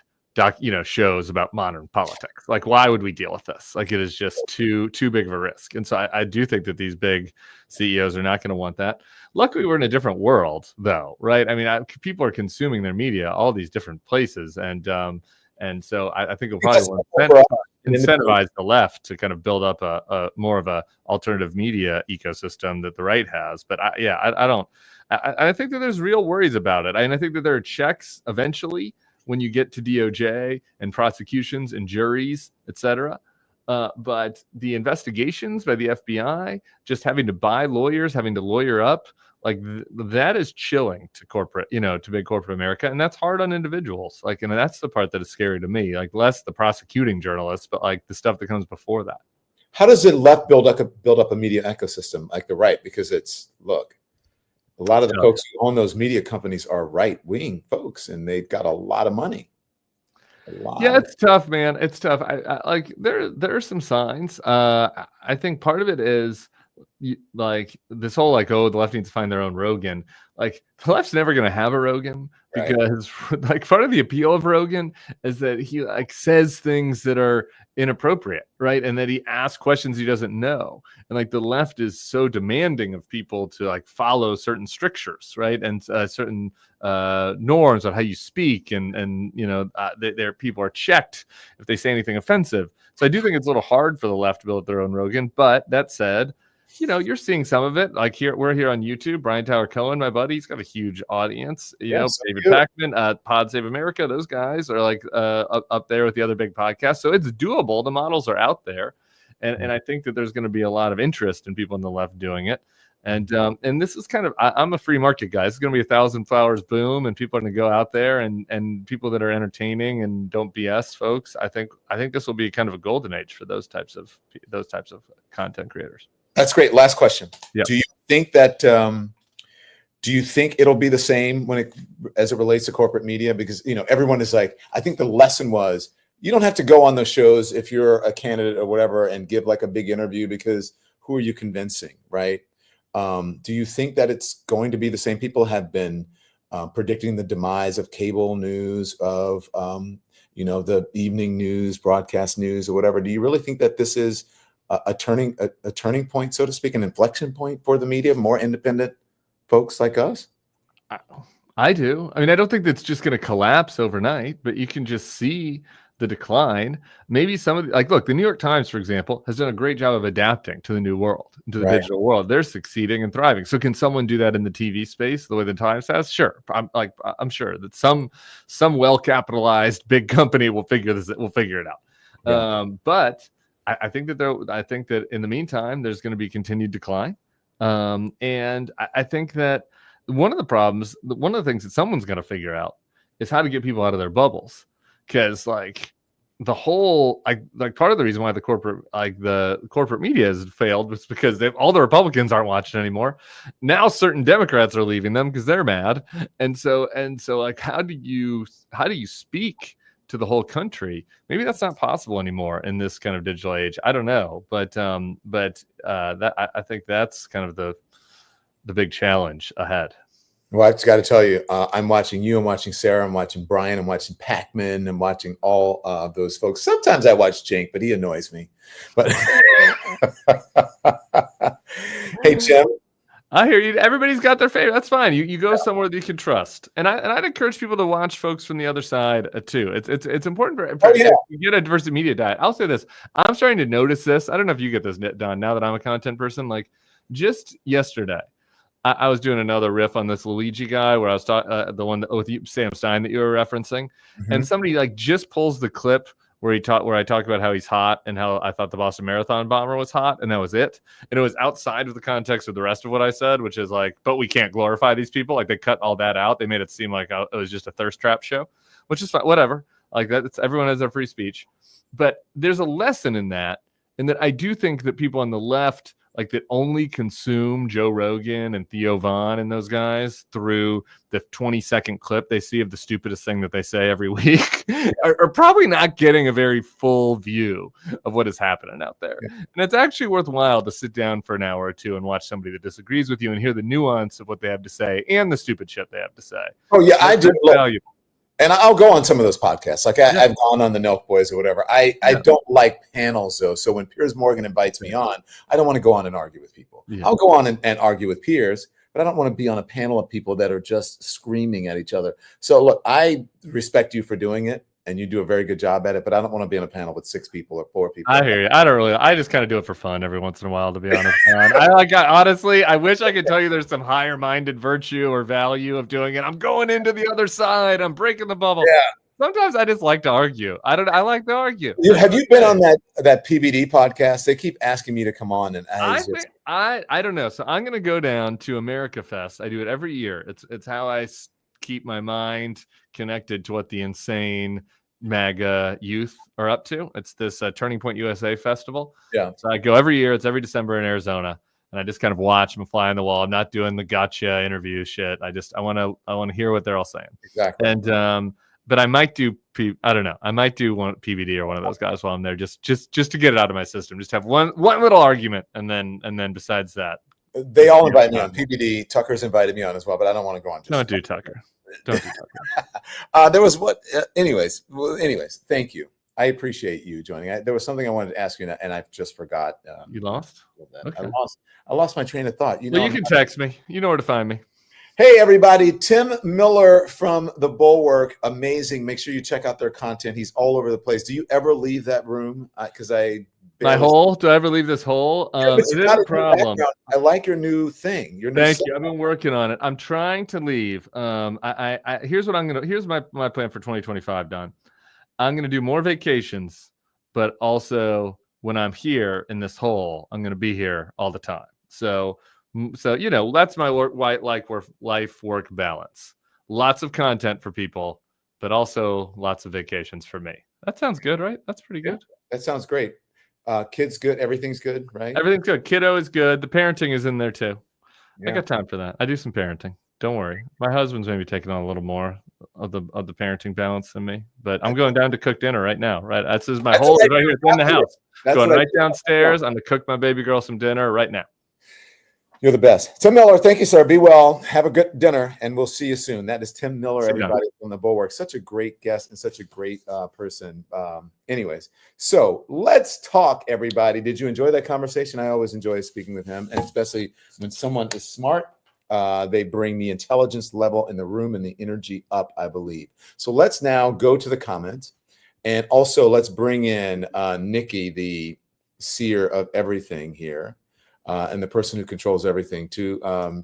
shows about modern politics. Like, why would we deal with this? Like, it is just too big of a risk. And so I do think that these big CEOs are not going to want that. Luckily, we're in a different world, though, right? I mean, people are consuming their media all these different places, and so I think it'll probably incentivize the left to kind of build up a more of a alternative media ecosystem that the right has. But I think that there's real worries about it, and I think that there are checks eventually when you get to DOJ and prosecutions and juries, et cetera. But the investigations by the FBI, just having to buy lawyers, having to lawyer up, that is chilling to corporate, to big corporate America. And that's hard on individuals. And that's the part that is scary to me, less the prosecuting journalists, but the stuff that comes before that. How does the left build up a media ecosystem like the right? Because a lot of the folks who own those media companies are right-wing folks, and they've got a lot of money. Yeah, it's tough, man. It's tough. I there are some signs. I think part of it is this whole the left needs to find their own Rogan. The left's never going to have a Rogan because part of the appeal of Rogan is that he says things that are inappropriate, right? And that he asks questions he doesn't know. And the left is so demanding of people to follow certain strictures, right? And certain norms on how you speak, and their people are checked if they say anything offensive. So I do think it's a little hard for the left to build their own Rogan. But that said, you're seeing some of it. We're here on YouTube. Brian Tyler Cohen, my buddy, he's got a huge audience. David Pakman, Pod Save America, those guys are up there with the other big podcasts. So it's doable. The models are out there, and I think that there's going to be a lot of interest in people on the left doing it. And this is kind of, I'm a free market guy. It's going to be 1,000 flowers boom, and people are going to go out there, and people that are entertaining and don't BS folks. I think this will be kind of a golden age for those types of content creators. That's great. Last question. Yeah. Do you think that? Do you think it'll be the same as it relates to corporate media? Because everyone is I think the lesson was you don't have to go on those shows if you're a candidate or whatever and give a big interview, because who are you convincing, right? Do you think that it's going to be the same? People have been predicting the demise of cable news, of the evening news, broadcast news, or whatever. Do you really think that this is a turning point, so to speak, an inflection point for the media, more independent folks like us? I do. I mean, I don't think that's just going to collapse overnight, but you can just see the decline. Maybe some of look, the New York Times, for example, has done a great job of adapting to the new world, to the digital world. They're succeeding and thriving. So can someone do that in the TV space the way the Times has? Sure. I'm sure that some well-capitalized big company will figure it out. Yeah. But I think that in the meantime, there's going to be continued decline. And I think that one of the things that someone's going to figure out is how to get people out of their bubbles. Because the whole part of the reason why the corporate media has failed was because all the Republicans aren't watching anymore. Now certain Democrats are leaving them because they're mad. And so how do you speak to the whole country. Maybe that's not possible anymore in this kind of digital age. I don't know, but that I think that's kind of the big challenge ahead. Well, I just got to tell you, I'm watching you, I'm watching Sarah, I'm watching Brian, I'm watching Pac-Man, I'm watching all of those folks. Sometimes I watch Jink, but he annoys me. But hey, Tim. I hear you. Everybody's got their favorite. That's fine. You go somewhere that you can trust, and I'd encourage people to watch folks from the other side too. It's important for you get a diversity media diet. I'll say this: I'm starting to notice this. I don't know if you get this, Don. Now that I'm a content person, like just yesterday, I was doing another riff on this Luigi guy where I was talking the one with you, Sam Stein that you were referencing, and somebody like just pulls the clip where I talked about how he's hot and how I thought the Boston Marathon bomber was hot, and that was it. And it was outside of the context of the rest of what I said, which is like, but we can't glorify these people. Like they cut all that out. They made it seem like it was just a thirst trap show, which is fine, whatever. Like that, everyone has their free speech. But there's a lesson in that I do think that people on the left, like that only consume Joe Rogan and Theo Von and those guys through the 20-second clip they see of the stupidest thing that they say every week are probably not getting a very full view of what is happening out there. Yeah. And it's actually worthwhile to sit down for an hour or two and watch somebody that disagrees with you and hear the nuance of what they have to say and the stupid shit they have to say. Oh, yeah, I do. Valuable. And I'll go on some of those podcasts. Like I've gone on the Nelk Boys or whatever. I don't like panels though. So when Piers Morgan invites me on, I don't want to go on and argue with people. Yeah. I'll go on and argue with Piers, but I don't want to be on a panel of people that are just screaming at each other. So look, I respect you for doing it and you do a very good job at it, but I don't want to be on a panel with 6 people or 4 people. I hear you. I just kind of do it for fun every once in a while, to be honest. Honestly, I wish I could tell you there's some higher minded virtue or value of doing it. I'm going into the other side. I'm breaking the bubble. Yeah. Sometimes I just like to argue. I like to argue. Have you been on that PBD podcast? They keep asking me to come on, and I don't know. So I'm going to go down to America Fest. I do it every year. It's how I keep my mind connected to what the insane MAGA youth are up to. It's this Turning Point USA festival. Yeah. So I go every year. It's every December in Arizona, and I just kind of watch them fly on the wall. I'm not doing the gotcha interview shit. I want to hear what they're all saying. Exactly. And but I might do I don't know. I might do one PBD or one of those guys while I'm there, just to get it out of my system. Just have one little argument, and then besides that, they all invite me on. PBD, Tucker's invited me on as well, but I don't want to go on. Don't do Tucker. There was what? Anyways, thank you. I appreciate you joining. There was something I wanted to ask you, and I just forgot. You lost? Okay. I lost my train of thought. You can text me. You know where to find me. Hey, everybody. Tim Miller from the Bulwark. Amazing. Make sure you check out their content. He's all over the place. Do you ever leave that room? Because my hole? Do I ever leave this hole? It is a problem. I like your new thing. Thank you. I've been working on it. I'm trying to leave. Here's what here's my plan for 2025, Don. I'm gonna do more vacations, but also when I'm here in this hole, I'm gonna be here all the time. So that's my life work balance. Lots of content for people, but also lots of vacations for me. That sounds good, right? That's pretty good. That sounds great. Kids good. Everything's good, right? Everything's good. Kiddo is good. The parenting is in there too. Yeah. I got time for that. I do some parenting. Don't worry. My husband's maybe taking on a little more of the parenting balance than me, but I'm going down to cook dinner right now. Right. That's my whole right here in the house. Going right downstairs. I'm going to cook my baby girl some dinner right now. You're the best. Tim Miller, thank you, sir. Be well. Have a good dinner, and we'll see you soon. That is Tim Miller, everybody, from the Bulwark. Such a great guest and such a great person. Anyways, so let's talk, everybody. Did you enjoy that conversation? I always enjoy speaking with him, and especially when someone is smart. They bring the intelligence level in the room and the energy up, I believe. So let's now go to the comments, and also let's bring in Nikki, the seer of everything here. And the person who controls everything to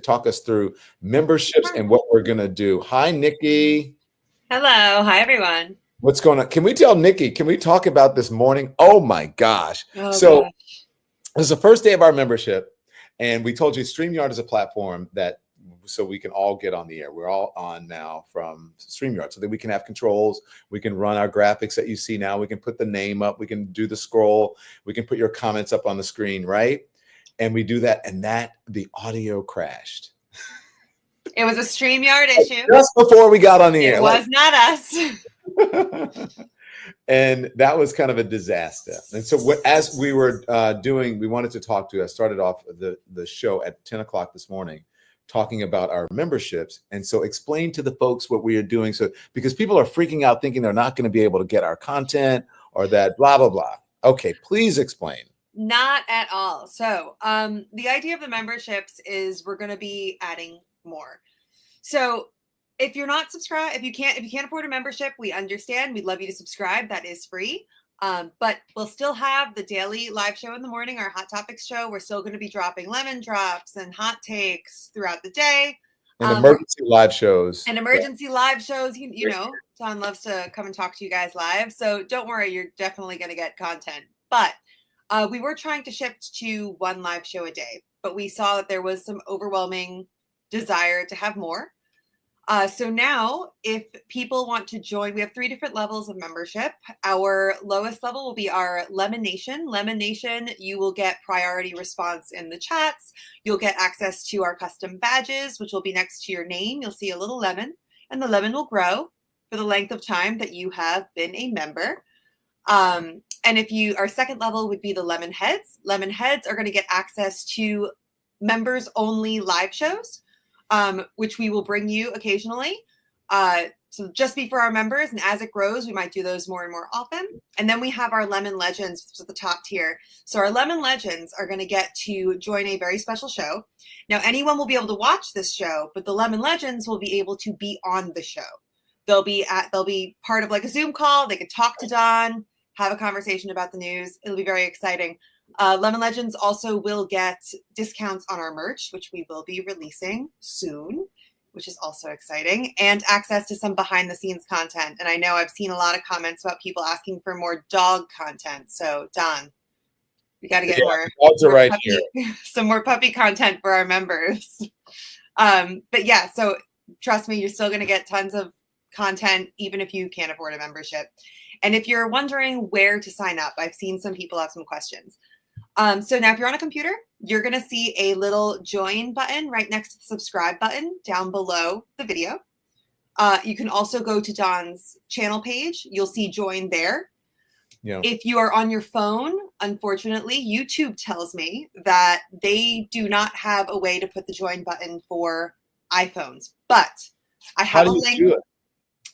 talk us through memberships and what we're going to do. Hi, Nikki. Hello. Hi, everyone. What's going on? Can we tell Nikki, can we talk about this morning? Oh, my gosh. This is the first day of our membership. And we told you StreamYard is a platform so we can all get on the air. We're all on now from StreamYard so that we can have controls. We can run our graphics that you see now. We can put the name up. We can do the scroll. We can put your comments up on the screen, right? And we do that, and the audio crashed. It was a StreamYard issue. Just before we got on the air. It was not us. And that was kind of a disaster. And so as we were we wanted to talk to, I started off the show at 10 o'clock this morning, talking about our memberships. And so explain to the folks what we are doing. So, because people are freaking out thinking they're not going to be able to get our content or that blah, blah, blah. Okay, please explain. Not at all. So the idea of the memberships is we're going to be adding more. So if you're not subscribed, if you can't afford a membership, we understand. We'd love you to subscribe. That is free. But we'll still have the daily live show in the morning, our Hot Topics show. We're still going to be dropping lemon drops and hot takes throughout the day. And emergency live shows. And emergency live shows. You know, John loves to come and talk to you guys live. So don't worry, you're definitely going to get content. But we were trying to shift to one live show a day, but we saw that there was some overwhelming desire to have more. So now if people want to join, we have 3 different levels of membership. Our lowest level will be our Lemon Nation. Lemon Nation, you will get priority response in the chats. You'll get access to our custom badges, which will be next to your name. You'll see a little lemon, and the lemon will grow for the length of time that you have been a member. And our second level would be the Lemon Heads. Lemon Heads are going to get access to members only live shows, which we will bring you occasionally. So just be for our members. And as it grows, we might do those more and more often. And then we have our Lemon Legends, which is the top tier. So our Lemon Legends are going to get to join a very special show. Now, anyone will be able to watch this show, but the Lemon Legends will be able to be on the show. They'll be part of like a Zoom call. They could talk to Don, have a conversation about the news. It'll be very exciting. Lemon Legends also will get discounts on our merch, which we will be releasing soon, which is also exciting, and access to some behind the scenes content. And I know I've seen a lot of comments about people asking for more dog content. So Don, we got to get more right puppy, here. Some more puppy content for our members. But yeah, so trust me, you're still going to get tons of content, even if you can't afford a membership. And if you're wondering where to sign up, I've seen some people have some questions. So now if you're on a computer, you're going to see a little join button right next to the subscribe button down below the video. You can also go to Don's channel page. You'll see join there. Yeah. If you are on your phone, unfortunately, YouTube tells me that they do not have a way to put the join button for iPhones, but I have a link.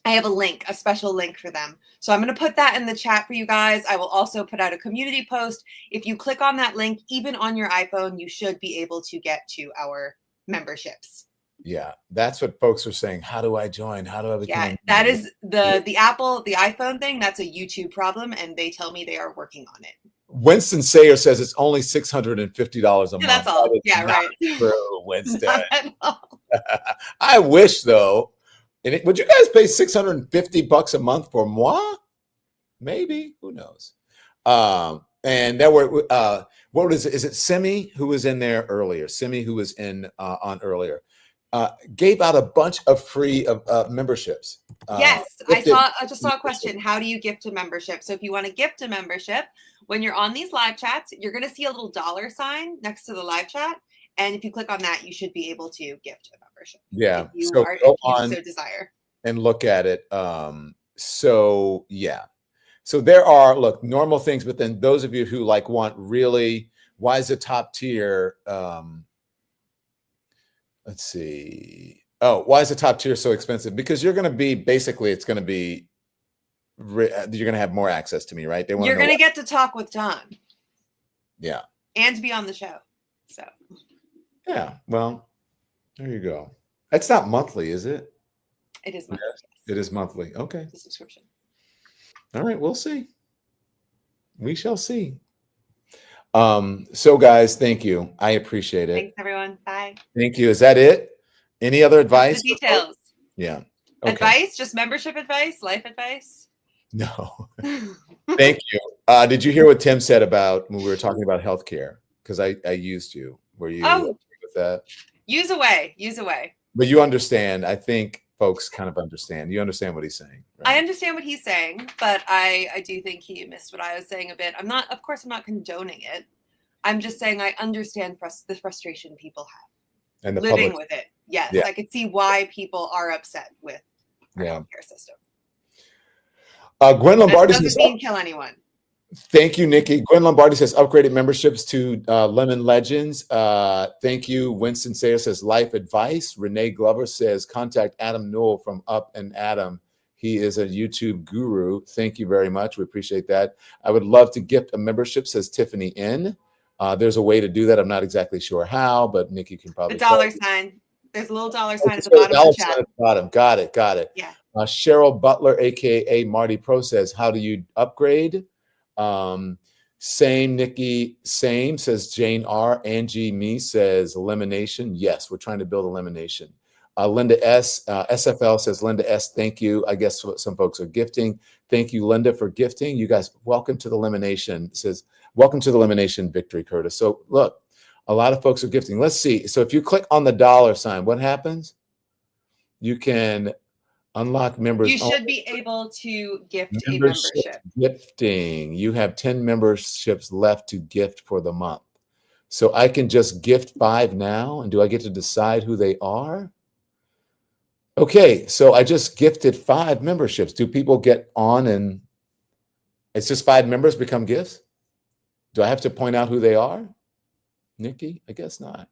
I have a link, a special link for them. So I'm going to put that in the chat for you guys. I will also put out a community post. If you click on that link, even on your iPhone, you should be able to get to our memberships. Yeah, that's what folks are saying. How do I join? How do I become? Yeah, that is the Apple, the iPhone thing. That's a YouTube problem, and they tell me they are working on it. Winston Sayer says it's only $650 a month. That's all. Yeah, right. True, Winston. I wish though. And would you guys pay $650 a month for moi? Maybe. Who knows? And there were what was it? Is it Simi who was in there earlier? Simi who was in on earlier gave out a bunch of free memberships. Yes, I just saw a question. How do you gift a membership? So if you want to gift a membership, when you're on these live chats, you're going to see a little $sign next to the live chat. And if you click on that, you should be able to gift a membership. Yeah. If you so desire. And look at it. So yeah. So there are normal things, but then those of you who want really, why is the top tier? Let's see. Oh, why is the top tier so expensive? Because you're going to be it's going to be, you're going to have more access to me, right? You're going to get to talk with Don. Yeah. And to be on the show. So. Yeah, well, there you go. It's not monthly, is it? It is monthly. Yes. It is monthly. Okay. It's a subscription. All right, we'll see. We shall see. So guys, thank you. I appreciate it. Thanks, everyone. Bye. Thank you. Is that it? Any other advice? The details. Yeah. Okay. Advice? Just membership advice? Life advice? No. Thank you. Did you hear what Tim said about when we were talking about healthcare? Because I used you. Were you okay with that? Use away. But you understand. I think folks kind of understand. You understand what he's saying. Right? I understand what he's saying, but I do think he missed what I was saying a bit. I'm not condoning it. I'm just saying I understand the frustration people have and the living public with it. Yes, yeah. I could see why people are upset with our yeah. healthcare system. Gwen That Lombardi doesn't says, mean kill anyone. thank you, Nikki. Gwen Lombardi says upgraded memberships to Lemon Legends. Thank you. Winston Sayer says life advice. Renee Glover says contact Adam Newell from Up and Adam. He is a YouTube guru. Thank you very much. We appreciate that. I would love to gift a membership, says Tiffany N. There's a way to do that. I'm not exactly sure how, but Nikki can probably. The dollar sign. There's a little dollar sign at the So bottom of the chat. at the bottom. Got it. Yeah. Cheryl Butler, aka Marty Pro, says, how do you upgrade? Same, Nikki, same, says Jane R. Angie Me says elimination. Yes, we're trying to build elimination. Linda S. SFL says, Linda S. Thank you. I guess some folks are gifting. Thank you, Linda, for gifting. You guys, welcome to the elimination. It says, welcome to the elimination victory, Curtis. So look, a lot of folks are gifting. Let's see. So if you click on the dollar sign, what happens? You can unlock members. You should be able to gift a membership. Gifting. You have 10 memberships left to gift for the month. So I can just gift 5 now. And do I get to decide who they are? Okay, so I just gifted 5 memberships. Do people get on and it's just 5 members become gifts? Do I have to point out who they are? Nikki? I guess not.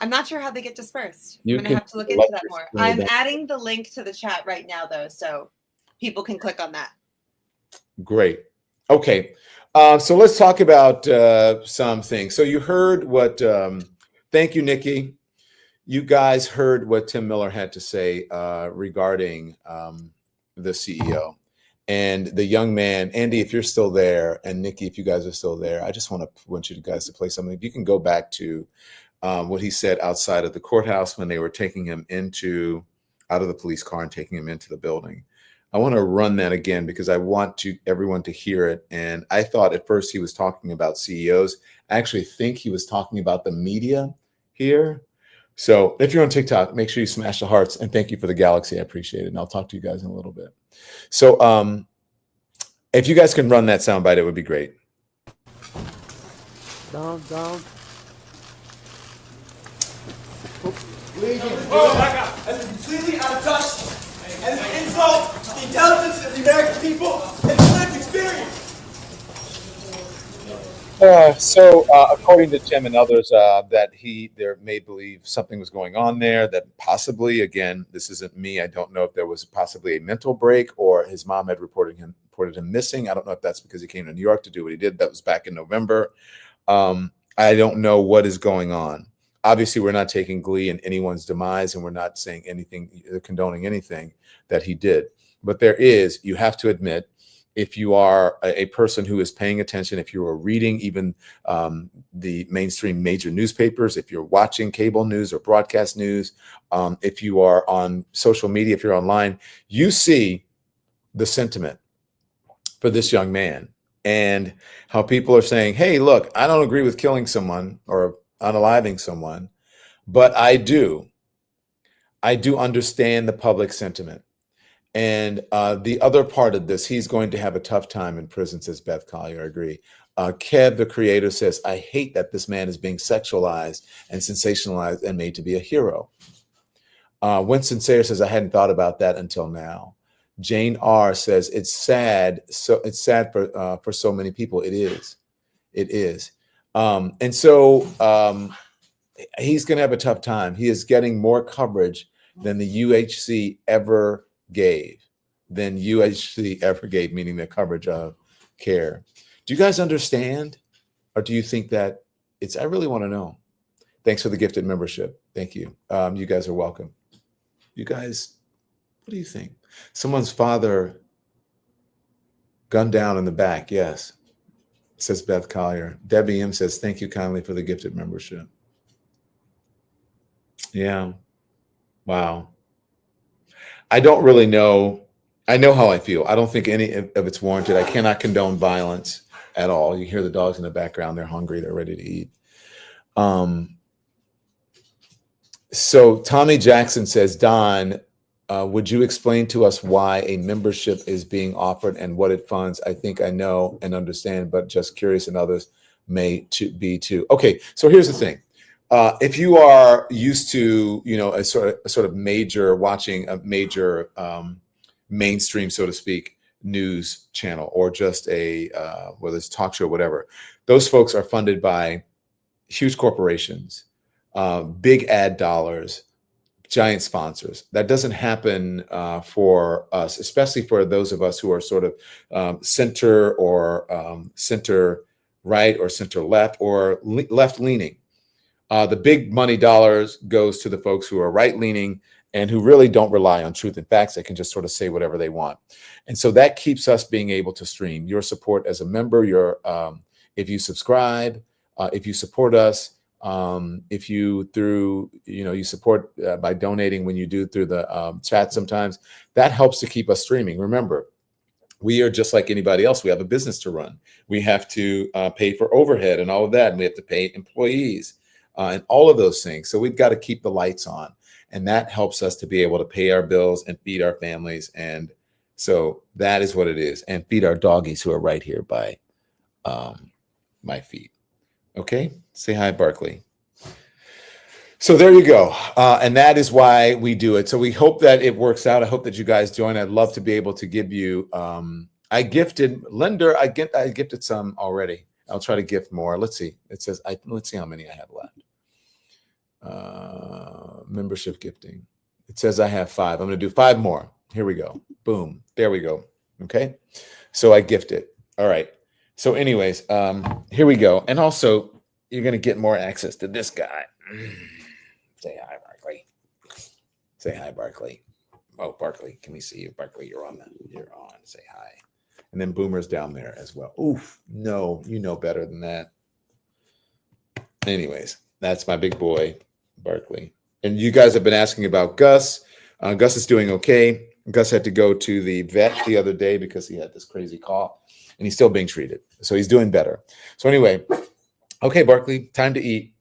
I'm not sure how they get dispersed. You I'm going to can have to look into that select more. your I'm screen. adding the link to the chat right now, though, so people can click on that. Great. Okay, so let's talk about some things. So you heard what, thank you, Nikki. You guys heard what Tim Miller had to say regarding the CEO. And the young man, Andy, if you're still there, and Nikki, if you guys are still there, I just want you guys to play something. If you can go back to what he said outside of the courthouse when they were taking him out of the police car and taking him into the building. I want to run that again because I want everyone to hear it. And I thought at first he was talking about CEOs. I actually think he was talking about the media here. So if you're on TikTok, make sure you smash the hearts and thank you for the galaxy. I appreciate it. And I'll talk to you guys in a little bit. So if you guys can run that soundbite, it would be great. Down. Oh my God! That's completely out of touch and an insult to the intelligence of the American people and the lived experience. According to Tim and others, that they're made believe something was going on there, that possibly, again, this isn't me. I don't know if there was possibly a mental break or his mom had reported him missing. I don't know if that's because he came to New York to do what he did. That was back in November. I don't know what is going on. Obviously, we're not taking glee in anyone's demise, and we're not saying anything, condoning anything that he did. But you have to admit, if you are a person who is paying attention, if you are reading even the mainstream major newspapers, if you're watching cable news or broadcast news, if you are on social media, if you're online, you see the sentiment for this young man and how people are saying, hey, look, I don't agree with killing someone or unaliving someone, but I do understand the public sentiment. And the other part of this, he's going to have a tough time in prison, says Beth Collier. I agree. Kev, the creator, says, I hate that this man is being sexualized and sensationalized and made to be a hero. Winston Sayer says, I hadn't thought about that until now. Jane R says, it's sad. So it's sad for so many people. It is. And so he's going to have a tough time. He is getting more coverage than the UHC ever gave, meaning the coverage of care. Do you guys understand? Or do you think that I really want to know. Thanks for the gifted membership. Thank you. You guys are welcome. You guys, what do you think? Someone's father gunned down in the back. Yes, says Beth Collier. Debbie M says, thank you kindly for the gifted membership. Yeah. Wow. I don't really know. I know how I feel. I don't think any of it's warranted. I cannot condone violence at all. You hear the dogs in the background. They're hungry. They're ready to eat. So Tommy Jackson says, Don, would you explain to us why a membership is being offered and what it funds? I think I know and understand, but just curious, and others may be too. Okay, so here's the thing. If you are used to, a sort of major watching a major mainstream, so to speak, news channel or just a whether it's talk show, whatever. Those folks are funded by huge corporations, big ad dollars, giant sponsors. That doesn't happen for us, especially for those of us who are sort of center or center right or center left or left leaning. The big money dollars goes to the folks who are right leaning and who really don't rely on truth and facts. They can just sort of say whatever they want. And so that keeps us being able to stream. Your support as a member, if you subscribe, if you support us, if you you support by donating when you do through the chat sometimes, that helps to keep us streaming. Remember, we are just like anybody else. We have a business to run. We have to pay for overhead and all of that. And we have to pay employees and all of those things. So we've got to keep the lights on. And that helps us to be able to pay our bills and feed our families. And so that is what it is. And feed our doggies who are right here by my feet. Okay? Say hi, Barkley. So there you go. And that is why we do it. So we hope that it works out. I hope that you guys join. I'd love to be able to give you, I gifted some already. I'll try to gift more. Let's see. It says, let's see how many I have left. Membership gifting. It says I have 5. I'm going to do 5 more. Here we go. Boom. There we go. Okay. So I gifted. All right. So anyways, here we go. And also you're going to get more access to this guy. Say hi, Barkley. Say hi, Barkley. Oh, Barkley. Can we see you? Barkley, you're on. Say hi. And then Boomer's down there as well. Oof. No, you know better than that. Anyways, that's my big boy, Barkley. And you guys have been asking about Gus. Gus is doing okay. Gus had to go to the vet the other day because he had this crazy cough, and he's still being treated. So he's doing better. So anyway, okay, Barkley, time to eat.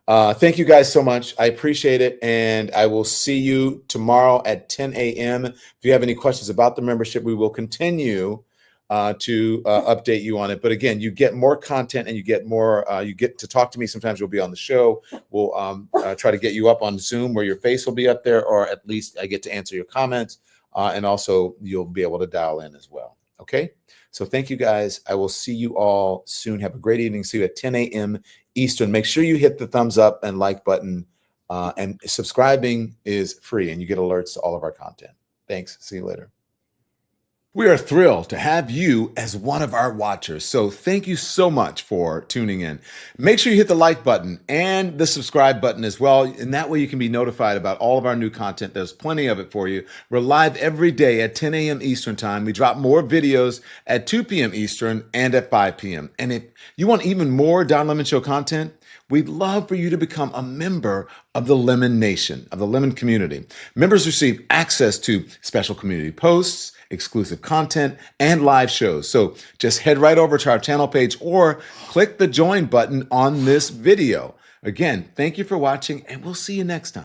Thank you guys so much. I appreciate it. And I will see you tomorrow at 10 a.m. If you have any questions about the membership, we will continue to update you on it. But again, you get more content and you get more, you get to talk to me. Sometimes you'll be on the show. We'll try to get you up on Zoom where your face will be up there, or at least I get to answer your comments. And also you'll be able to dial in as well. Okay. So thank you guys. I will see you all soon. Have a great evening. See you at 10 a.m. Eastern. Make sure you hit the thumbs up and like button. And subscribing is free and you get alerts to all of our content. Thanks. See you later. We are thrilled to have you as one of our watchers. So thank you so much for tuning in. Make sure you hit the like button and the subscribe button as well. And that way you can be notified about all of our new content. There's plenty of it for you. We're live every day at 10 a.m. Eastern time. We drop more videos at 2 p.m. Eastern and at 5 p.m. And if you want even more Don Lemon Show content, we'd love for you to become a member of the Lemon Nation, of the Lemon community. Members receive access to special community posts, exclusive content, and live shows. So just head right over to our channel page or click the join button on this video. Again, thank you for watching, and we'll see you next time.